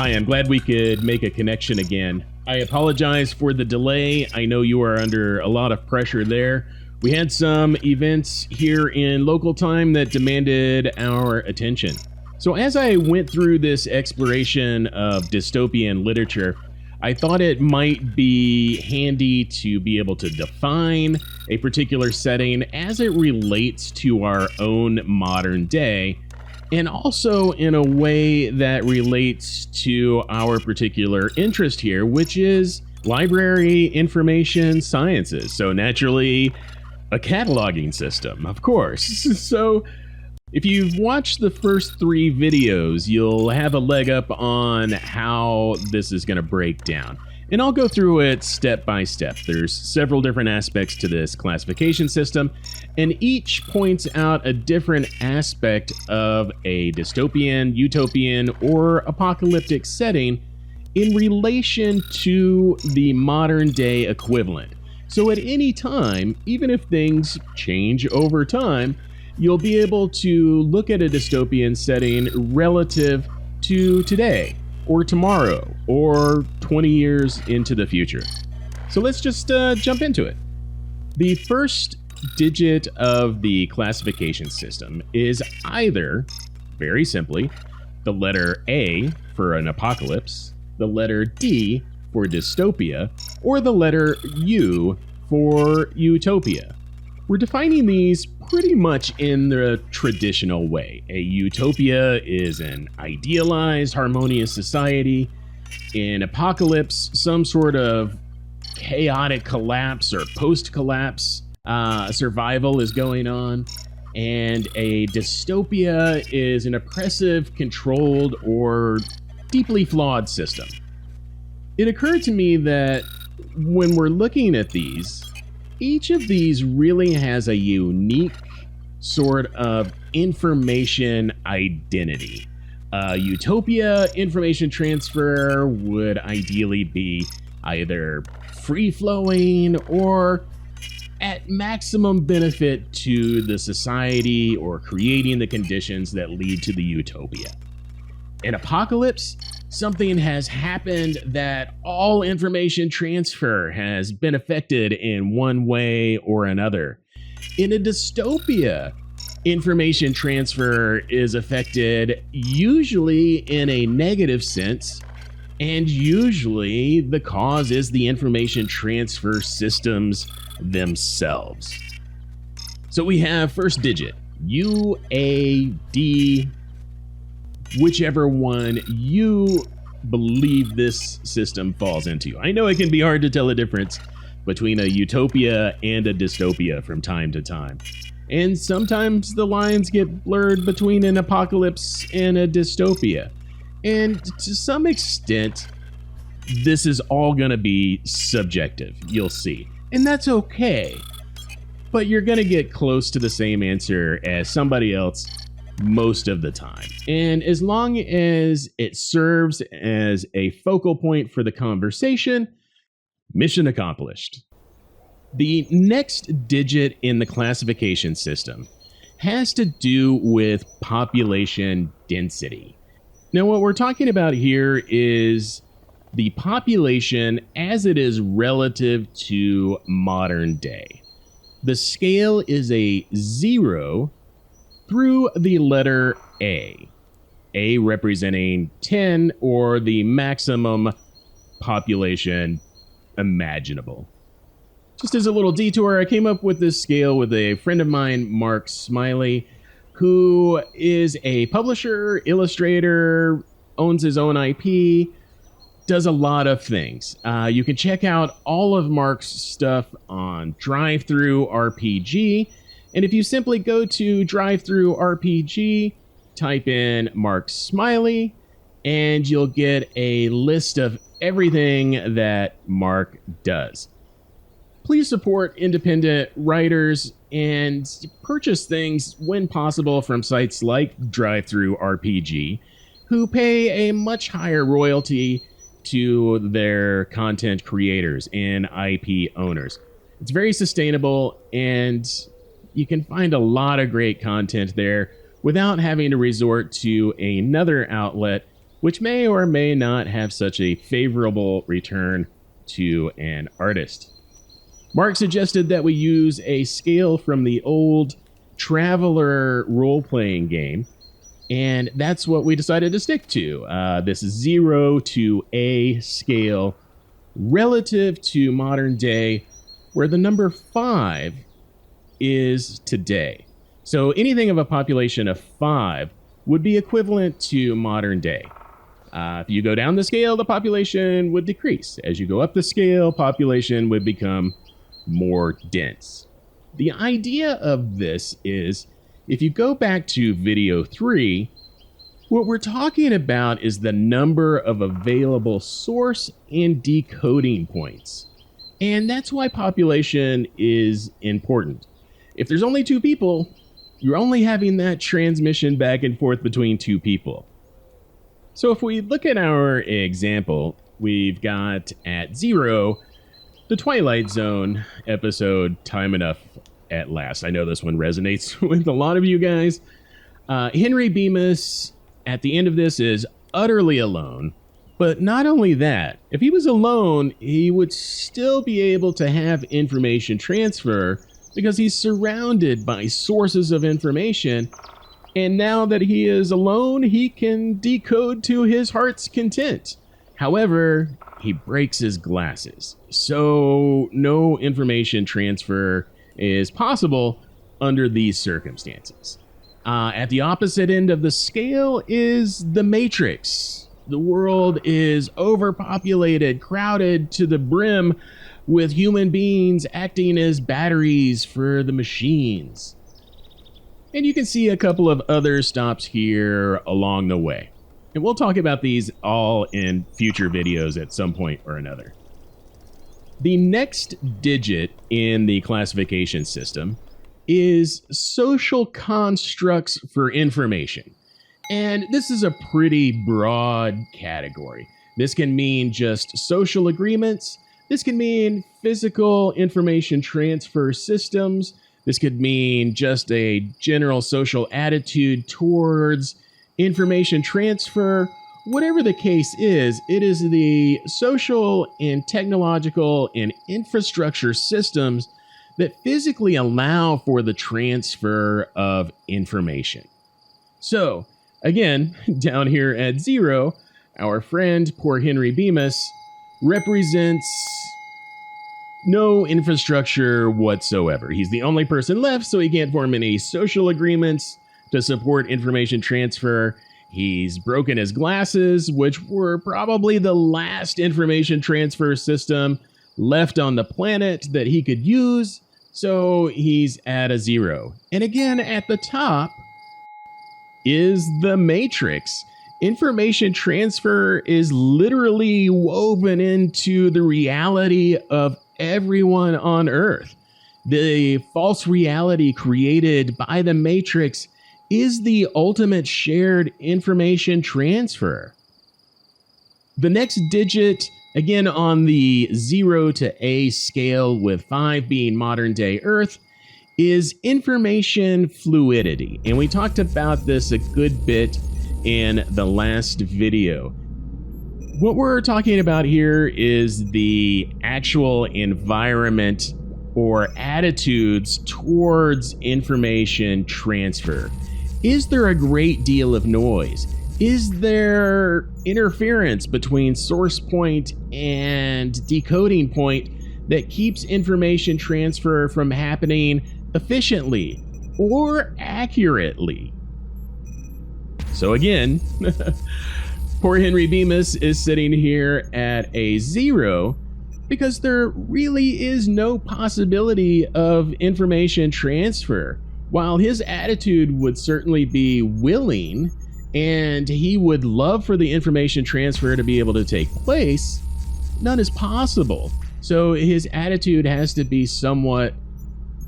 Hi, I'm glad we could make a connection again. I apologize for the delay. I know you are under a lot of pressure there. We had some events here in local time that demanded our attention. So as I went through this exploration of dystopian literature, I thought it might be handy to be able to define a particular setting as it relates to our own modern day, and also in a way that relates to our particular interest here, which is library information sciences. So naturally, a cataloging system, of course. So if you've watched the first 3 videos, you'll have a leg up on how this is going to break down. And I'll go through it step by step. There's several different aspects to this classification system, and each points out a different aspect of a dystopian, utopian, or apocalyptic setting in relation to the modern day equivalent. So at any time, even if things change over time, you'll be able to look at a dystopian setting relative to today, or tomorrow, or 20 years into the future. So let's just jump into it. The first digit of the classification system is either, very simply, the letter A for an apocalypse, the letter D for dystopia, or the letter U for utopia. We're defining these pretty much in the traditional way. A utopia is an idealized, harmonious society. In apocalypse, some sort of chaotic collapse or post-collapse survival is going on. And a dystopia is an oppressive, controlled, or deeply flawed system. It occurred to me that when we're looking at these, each of these really has a unique sort of information identity. Utopia information transfer would ideally be either free-flowing or at maximum benefit to the society or creating the conditions that lead to the utopia. In apocalypse, something has happened that all information transfer has been affected in one way or another. In a dystopia, information transfer is affected usually in a negative sense, and usually the cause is the information transfer systems themselves. So we have first digit, U, A, D, whichever one you believe this system falls into. I know it can be hard to tell the difference between a utopia and a dystopia from time to time. And sometimes the lines get blurred between an apocalypse and a dystopia. And to some extent, this is all going to be subjective, you'll see. And that's okay. But you're going to get close to the same answer as somebody else most of the time. And as long as it serves as a focal point for the conversation, mission accomplished. The next digit in the classification system has to do with population density. Now, what we're talking about here is the population as it is relative to modern day. The scale is a 0 through the letter A. A representing 10 or the maximum population imaginable. Just as a little detour, I came up with this scale with a friend of mine, Mark Smiley, who is a publisher, illustrator, owns his own IP, does a lot of things. You can check out all of Mark's stuff on DriveThruRPG. And if you simply go to DriveThruRPG, type in Mark Smiley, and you'll get a list of everything that Mark does. Please support independent writers and purchase things when possible from sites like DriveThruRPG, who pay a much higher royalty to their content creators and IP owners. It's very sustainable, and you can find a lot of great content there without having to resort to another outlet which may or may not have such a favorable return to an artist. Mark suggested that we use a scale from the old Traveler role-playing game, and that's what we decided to stick to. This 0 to A scale relative to modern day, where the number 5 is today. So anything of a population of 5 would be equivalent to modern day. If you go down the scale, the population would decrease. As you go up the scale, population would become more dense. The idea of this is, if you go back to video 3, what we're talking about is the number of available source and decoding points. And that's why population is important. If there's only 2 people, you're only having that transmission back and forth between 2 people. So if we look at our example, we've got at 0, the Twilight Zone episode, Time Enough at Last. I know this one resonates with a lot of you guys. Henry Bemis, at the end of this, is utterly alone. But not only that, if he was alone, he would still be able to have information transfer because he's surrounded by sources of information. And now that he is alone, he can decode to his heart's content. However, he breaks his glasses, so no information transfer is possible under these circumstances. At the opposite end of the scale is the Matrix. The world is overpopulated, crowded to the brim with human beings acting as batteries for the machines. And you can see a couple of other stops here along the way. And we'll talk about these all in future videos at some point or another. The next digit in the classification system is social constructs for information. And this is a pretty broad category. This can mean just social agreements. This can mean physical information transfer systems. This could mean just a general social attitude towards information transfer. Whatever the case is, it is the social and technological and infrastructure systems that physically allow for the transfer of information. So, again, down here at 0, our friend, poor Henry Bemis, represents no infrastructure whatsoever. He's the only person left, so he can't form any social agreements to support information transfer. He's broken his glasses, which were probably the last information transfer system left on the planet that he could use, so he's at a 0. And again, at the top is the Matrix. Information transfer is literally woven into the reality of everyone on Earth. The false reality created by the Matrix is the ultimate shared information transfer. The next digit, again on the 0 to A scale with 5 being modern day Earth, is information fluidity. And we talked about this a good bit in the last video. What we're talking about here is the actual environment or attitudes towards information transfer. Is there a great deal of noise? Is there interference between source point and decoding point that keeps information transfer from happening efficiently or accurately? So again, poor Henry Bemis is sitting here at a 0 because there really is no possibility of information transfer. While his attitude would certainly be willing and he would love for the information transfer to be able to take place, none is possible. So his attitude has to be somewhat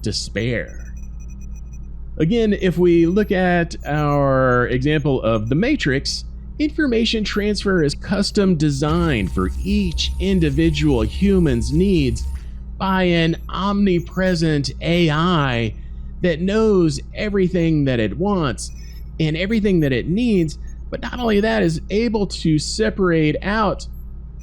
despair. Again, if we look at our example of the Matrix, information transfer is custom designed for each individual human's needs by an omnipresent AI that knows everything that it wants and everything that it needs, but not only that, is able to separate out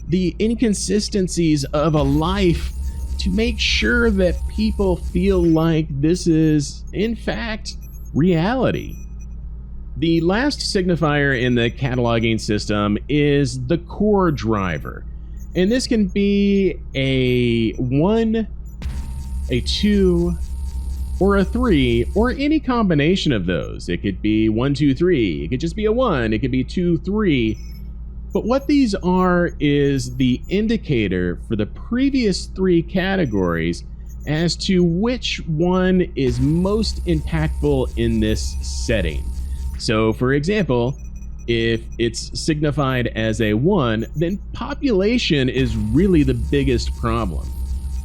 the inconsistencies of a life to make sure that people feel like this is, in fact, reality. The last signifier in the cataloging system is the core driver. And this can be a 1, a 2, or a 3, or any combination of those. It could be 1, 2, 3. It could just be a 1. It could be 2, 3. But what these are is the indicator for the previous 3 categories as to which one is most impactful in this setting. So, for example, if it's signified as a 1, then population is really the biggest problem.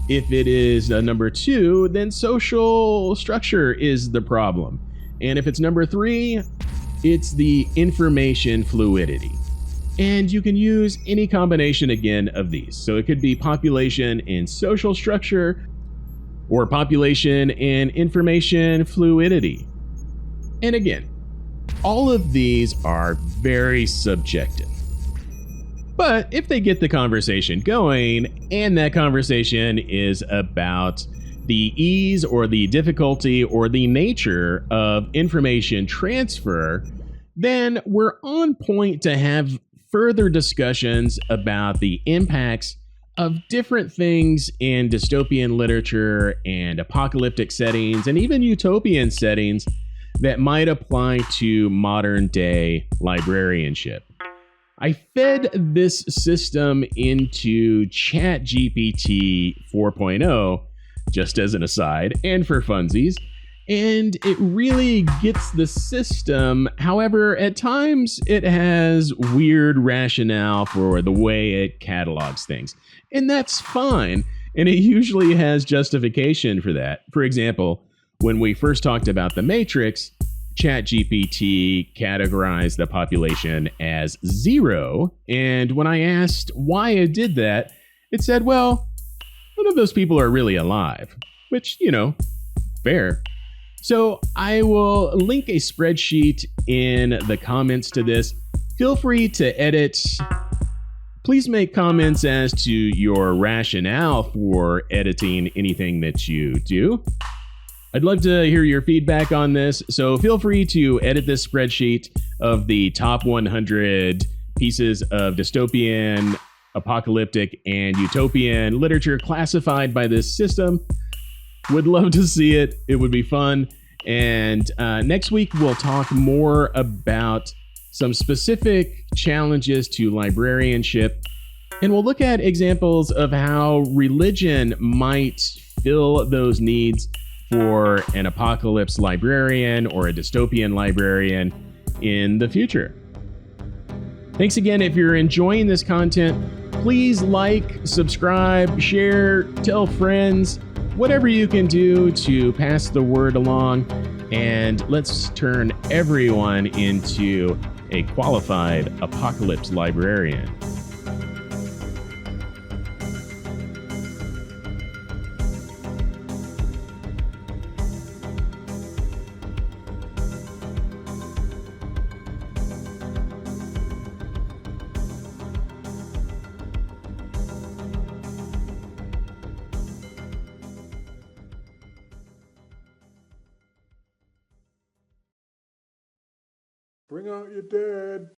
If it is a number 2, then social structure is the problem. And if it's number 3, it's the information fluidity. And you can use any combination again of these. So it could be population and social structure, or population and information fluidity. And again, all of these are very subjective. But if they get the conversation going, and that conversation is about the ease or the difficulty or the nature of information transfer, then we're on point to have further discussions about the impacts of different things in dystopian literature and apocalyptic settings and even utopian settings that might apply to modern day librarianship. I fed this system into ChatGPT 4.0, just as an aside, and for funsies, and it really gets the system. However, at times it has weird rationale for the way it catalogs things, and that's fine, and it usually has justification for that. For example, when we first talked about The Matrix, ChatGPT categorized the population as 0, and when I asked why it did that, it said, well, none of those people are really alive, which, fair. So I will link a spreadsheet in the comments to this. Feel free to edit. Please make comments as to your rationale for editing anything that you do. I'd love to hear your feedback on this, so feel free to edit this spreadsheet of the top 100 pieces of dystopian, apocalyptic, and utopian literature classified by this system. Would love to see it. It would be fun. And next week, we'll talk more about some specific challenges to librarianship, and we'll look at examples of how religion might fill those needs for an apocalypse librarian or a dystopian librarian in the future. Thanks again. If you're enjoying this content, please like, subscribe, share, tell friends, whatever you can do to pass the word along, and let's turn everyone into a qualified apocalypse librarian. Bring out your dad.